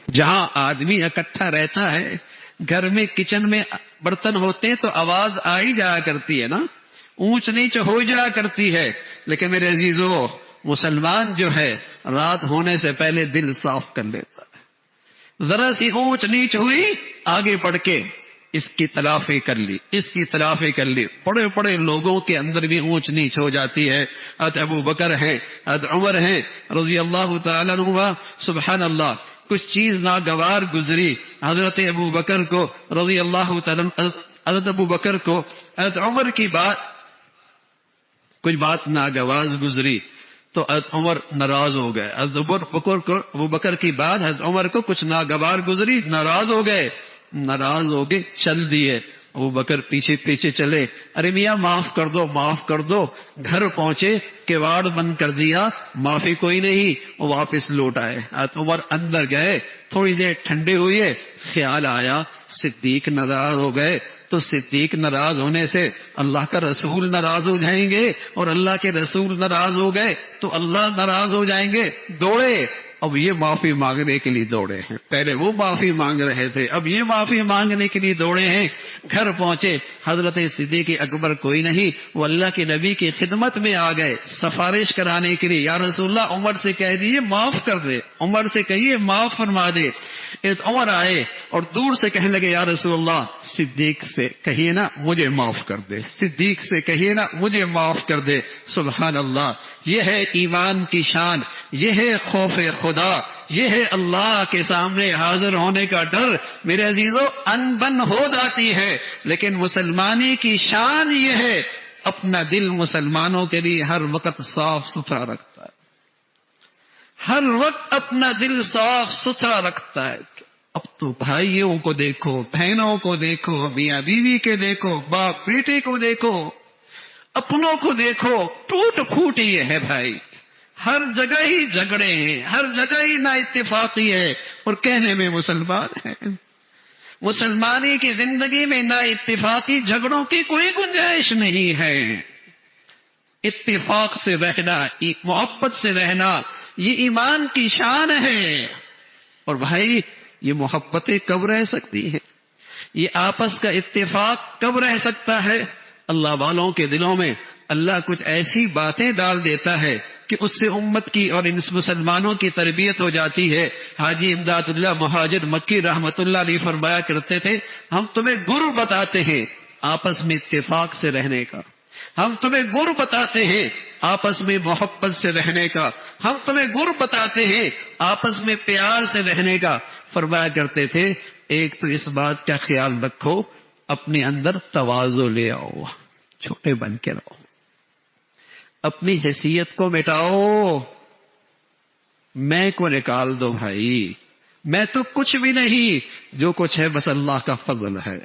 جہاں آدمی اکٹھا رہتا ہے، گھر میں کچن میں برتن ہوتے ہیں تو آواز آ ہی جایا کرتی ہے نا، اونچ نیچ ہو جایا کرتی ہے. لیکن میرے عزیزو، مسلمان جو ہے رات ہونے سے پہلے دل صاف کر لیتا ہے. ذرا سی اونچ نیچ ہوئی، آگے بڑھ کے اس کی تلافی کر لی، اس کی تلافی کر لی. بڑے بڑے لوگوں کے اندر بھی اونچ نیچ ہو جاتی ہے. حضرت ابو بکر ہیں، حضرت عمر ہیں رضی اللہ تعالیٰ عنہ. سبحان اللہ، کچھ چیز ناگوار گزری حضرت ابو بکر کو رضی اللہ تعالیٰ، حضرت ابو بکر کو حضرت عمر کی بات، کچھ بات ناگوار گزری تو حضرت عمر ناراض ہو گئے. حضرت ابو بکر کی بات حضرت عمر کو کچھ ناگوار گزری، ناراض ہو گئے. ناراض ہو کے چل دیے. ابو بکر پیچھے پیچھے چلے، ارے میاں معاف کر دو، معاف کر دو. گھر پہنچے، کواڑ بند کر دیا، معافی کوئی نہیں، وہ واپس لوٹ آئے. حضرت عمر اندر گئے، تھوڑی دیر ٹھنڈے ہوئے، خیال آیا صدیق ناراض ہو گئے تو صدیق ناراض ہونے سے اللہ کا رسول ناراض ہو جائیں گے، اور اللہ کے رسول ناراض ہو گئے تو اللہ ناراض ہو جائیں گے. دوڑے، اب یہ معافی مانگنے کے لیے دوڑے ہیں. پہلے وہ معافی مانگ رہے تھے، اب یہ معافی مانگنے کے لیے دوڑے ہیں. گھر پہنچے، حضرت صدیق اکبر کوئی نہیں، وہ اللہ کے نبی کی خدمت میں آ گئے سفارش کرانے کے لیے. یا رسول اللہ، عمر سے کہہ دیجیے معاف کر دے، عمر سے کہیے معاف فرما دے. عمر آئے اور دور سے کہنے لگے، یا رسول اللہ صدیق سے کہیے نا مجھے معاف کر دے، صدیق سے کہیے نا مجھے معاف کر دے. سبحان اللہ، یہ ہے ایمان کی شان، یہ ہے خوف خدا، یہ ہے اللہ کے سامنے حاضر ہونے کا ڈر. میرے عزیزو، ان بن ہو جاتی ہے، لیکن مسلمانی کی شان یہ ہے اپنا دل مسلمانوں کے لیے ہر وقت صاف ستھرا رکھتا ہے، ہر وقت اپنا دل صاف ستھرا رکھتا ہے. اب تو بھائیوں کو دیکھو، بہنوں کو دیکھو، میاں بیوی کے دیکھو، باپ بیٹے کو دیکھو، اپنوں کو دیکھو، ٹوٹ پھوٹ یہ ہے بھائی. ہر جگہ ہی جھگڑے ہیں، ہر جگہ ہی نا اتفاقی ہے، اور کہنے میں مسلمان ہیں. مسلمانی کی زندگی میں نا اتفاقی جھگڑوں کی کوئی گنجائش نہیں ہے. اتفاق سے رہنا، محبت سے رہنا، یہ ایمان کی شان ہے. اور بھائی، یہ محبتیں کب رہ سکتی ہیں؟ یہ آپس کا اتفاق کب رہ سکتا ہے؟ اللہ والوں کے دلوں میں اللہ کچھ ایسی باتیں ڈال دیتا ہے کہ اس سے امت کی اور ان مسلمانوں کی تربیت ہو جاتی ہے. حاجی امداد اللہ مہاجر مکی رحمت اللہ علیہ فرمایا کرتے تھے، ہم تمہیں گر بتاتے ہیں آپس میں اتفاق سے رہنے کا، ہم تمہیں گر بتاتے ہیں آپس میں محبت سے رہنے کا، ہم تمہیں گر بتاتے ہیں آپس میں پیار سے رہنے کا. فرمایا کرتے تھے، ایک تو اس بات کا خیال رکھو اپنے اندر تواضع لے آؤ، چھوٹے بن کے رہو، اپنی حیثیت کو مٹاؤ، میں کو نکال دو. بھائی میں تو کچھ بھی نہیں، جو کچھ ہے بس اللہ کا فضل ہے،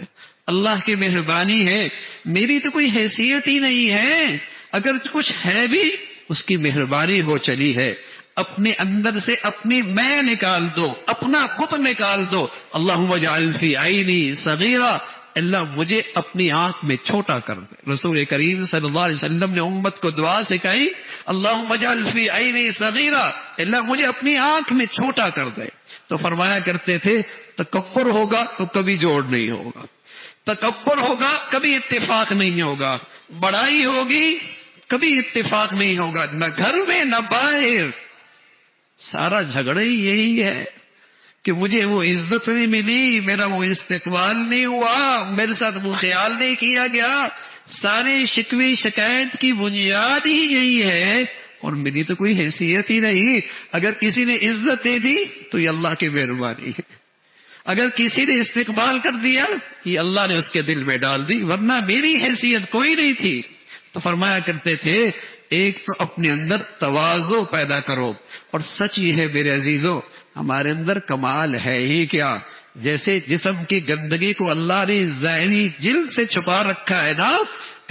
اللہ کی مہربانی ہے، میری تو کوئی حیثیت ہی نہیں ہے، اگر کچھ ہے بھی اس کی مہربانی ہو چلی ہے. اپنے اندر سے اپنی میں نکال دو، اپنا بت نکال دو. اللہم اجعل فی عینی صغیرہ، اللہ مجھے اپنی آنکھ میں چھوٹا کر دے. رسول کریم صلی اللہ علیہ وسلم نے امت کو دعا سکھائی، اللہم اجعل فی عینی صغیرہ، اللہ مجھے اپنی آنکھ میں چھوٹا کر دے. تو فرمایا کرتے تھے، تکبر ہوگا تو کبھی جوڑ نہیں ہوگا، تکبر ہوگا کبھی اتفاق نہیں ہوگا، بڑائی ہوگی کبھی اتفاق نہیں ہوگا، نہ گھر میں نہ باہر. سارا جھگڑا ہی یہی ہے کہ مجھے وہ عزت نہیں ملی، میرا وہ استقبال نہیں ہوا، میرے ساتھ وہ خیال نہیں کیا گیا. سارے شکوے شکایت کی بنیاد ہی یہی ہے، اور میری تو کوئی حیثیت ہی نہیں. اگر کسی نے عزت دے دی تو یہ اللہ کی مہربانی ہے، اگر کسی نے استقبال کر دیا یہ اللہ نے اس کے دل میں ڈال دی، ورنہ میری حیثیت کوئی نہیں تھی. تو فرمایا کرتے تھے، ایک تو اپنے اندر تواضع پیدا کرو. اور سچ یہ ہے میرے عزیزو، ہمارے اندر کمال ہے ہی کیا، جیسے جسم کی گندگی کو اللہ نے ظاہری جلد سے چھپا رکھا ہے نا،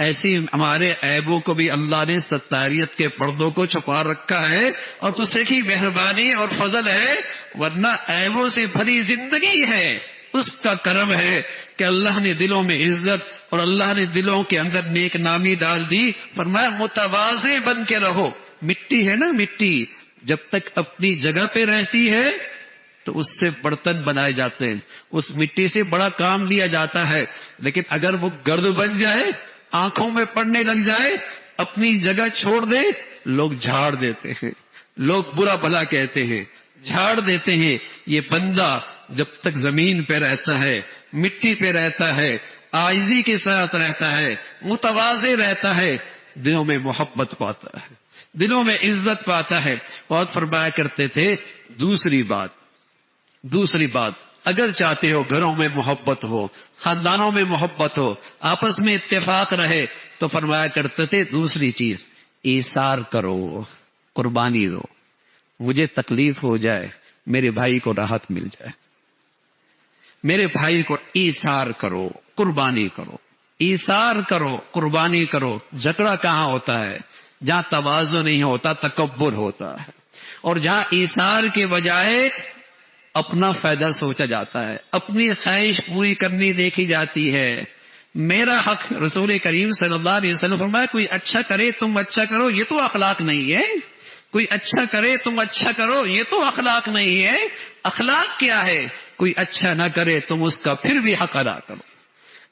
ایسی ہمارے عیبوں کو بھی اللہ نے ستاریت کے پردوں کو چھپا رکھا ہے، اور اس کی مہربانی اور فضل ہے. ورنہ عیبوں سے بھری زندگی ہے، اس کا کرم ہے کہ اللہ نے دلوں میں عزت اور اللہ نے دلوں کے اندر نیک نامی ڈال دی. فرمایا متواضع بن کے رہو. مٹی ہے نا، مٹی جب تک اپنی جگہ پہ رہتی ہے تو تو اس سے برتن بنائے جاتے ہیں، اس مٹی سے بڑا کام لیا جاتا ہے، لیکن اگر وہ گرد بن جائے، آنکھوں میں پڑنے لگ جائے، اپنی جگہ چھوڑ دے، لوگ جھاڑ دیتے ہیں، لوگ برا بھلا کہتے ہیں، جھاڑ دیتے ہیں۔ یہ بندہ جب تک زمین پہ رہتا ہے، مٹی پہ رہتا ہے، عاجزی کے ساتھ رہتا ہے، متواضع رہتا ہے، دلوں میں محبت پاتا ہے، دلوں میں عزت پاتا ہے۔ بہت فرمایا کرتے تھے دوسری بات اگر چاہتے ہو گھروں میں محبت ہو، خاندانوں میں محبت ہو، آپس میں اتفاق رہے، تو فرمایا کرتے تھے دوسری چیز ایثار کرو، قربانی دو۔ مجھے تکلیف ہو جائے، میرے بھائی کو راحت مل جائے، میرے بھائی کو ایثار کرو، قربانی کرو، ایثار کرو، قربانی کرو۔ جھگڑا کہاں ہوتا ہے؟ جہاں تواضع نہیں ہوتا، تکبر ہوتا ہے، اور جہاں ایثار کے بجائے اپنا فائدہ سوچا جاتا ہے، اپنی خواہش پوری کرنی دیکھی جاتی ہے۔ میرا حق، رسول کریم صلی اللہ علیہ وسلم فرمایا کوئی اچھا کرے تم اچھا کرو، یہ تو اخلاق نہیں ہے۔ کوئی اچھا کرے تم اچھا کرو، یہ تو اخلاق نہیں ہے۔ اخلاق کیا ہے؟ کوئی اچھا نہ کرے تم اس کا پھر بھی حق ادا کرو،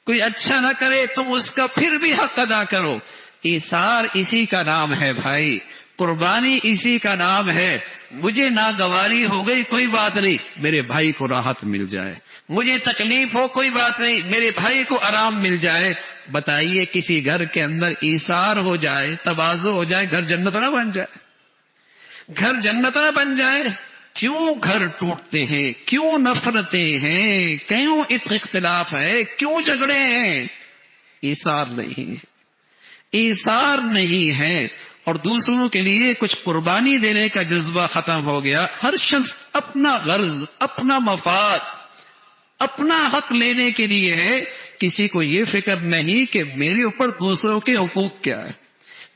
کوئی اچھا نہ کرے تم اس کا پھر بھی حق ادا کرو۔ ایثار اسی کا نام ہے بھائی، قربانی اسی کا نام ہے۔ مجھے ناگواری ہو گئی کوئی بات نہیں، میرے بھائی کو راحت مل جائے، مجھے تکلیف ہو کوئی بات نہیں، میرے بھائی کو آرام مل جائے۔ بتائیے کسی گھر کے اندر ایثار ہو جائے، تواضع ہو جائے، گھر جنت نہ بن جائے؟ گھر جنت نہ بن جائے؟ کیوں گھر ٹوٹتے ہیں؟ کیوں نفرتیں ہیں؟ کیوں اختلاف ہے؟ کیوں جھگڑے ہیں؟ ایثار نہیں ہے، ایثار نہیں ہے۔ اور دوسروں کے لیے کچھ قربانی دینے کا جذبہ ختم ہو گیا۔ ہر شخص اپنا غرض، اپنا مفاد، اپنا حق لینے کے لیے ہے۔ کسی کو یہ فکر نہیں کہ میرے اوپر دوسروں کے حقوق کیا ہے،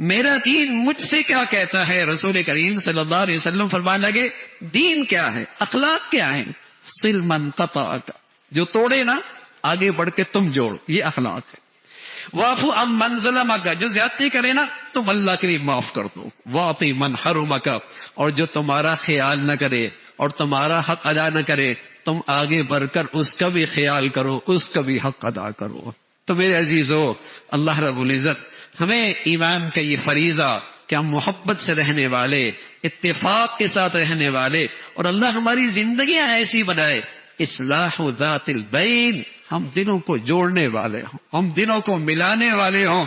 میرا دین مجھ سے کیا کہتا ہے۔ رسول کریم صلی اللہ علیہ وسلم فرمانے لگے دین کیا ہے، اخلاق کیا ہے؟ صل من قطعک، جو توڑے نا آگے بڑھ کے تم جوڑ، یہ اخلاق ہے۔ واعف عن من ظلمک، جو زیادتی کرے نا تم اللہ کے لیے معاف کر دو۔ واعط من حرمک، اور جو تمہارا خیال نہ کرے اور تمہارا حق ادا نہ کرے، تم آگے بڑھ کر اس کا بھی خیال کرو، اس کا بھی حق ادا کرو۔ تو میرے عزیزو، اللہ رب العزت ہمیں ایمان کا یہ فریضہ کہ ہم محبت سے رہنے والے، اتفاق کے ساتھ رہنے والے، اور اللہ ہماری زندگیاں ایسی بنائے، اصلاح ذات البین، ہم دلوں کو جوڑنے والے ہوں، ہم دلوں کو ملانے والے ہوں۔